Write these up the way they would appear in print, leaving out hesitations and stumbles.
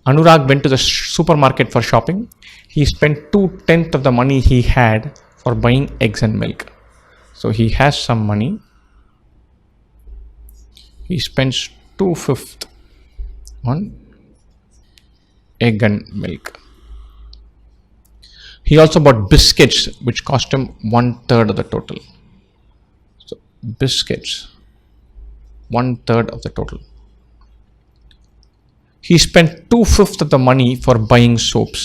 Anurag went to the supermarket for shopping. He spent 2/10 of the money he had for buying eggs and milk. So he has some money. He spends 2/5 on egg and milk. He also bought biscuits, which cost him 1/3 of the total. So biscuits, 1/3 of the total. He spent 2/5 of the money for buying soaps.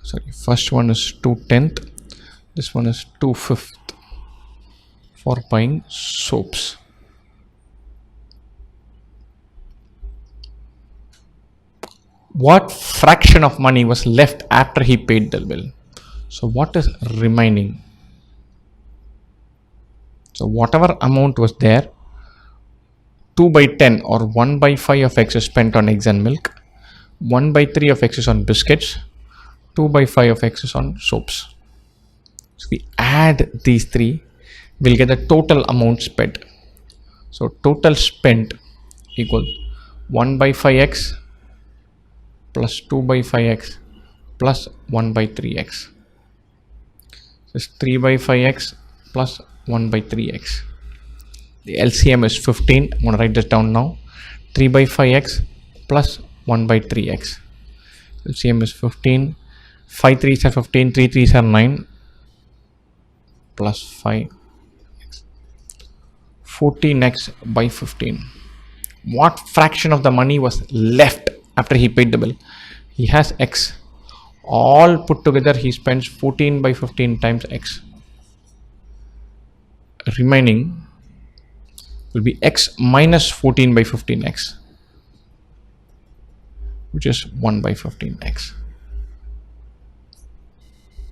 Sorry, first one is 2/10. This one is 2/5 for buying soaps. What fraction of money was left after he paid the bill? So what is remaining? So whatever amount was there, 2/10 or 1/5 of X is spent on eggs and milk, 1/3 of X is on biscuits, 2/5 of X is on soaps. So we add these three, we'll get the total amount spent. So total spent equals 1/5x plus 2/5x plus 1/3x. So it's 3/5x plus 1/3x. The LCM is 15. I'm going to write this down now. 3/5x plus 1/3x. LCM is 15. 5 3s are 15. 3 3s are 9 plus 5x. 14x by 15. What fraction of the money was left after he paid the bill? He has x. All put together, he spends 14/15 times x. Remaining will be x minus 14/15x, which is 1/15x.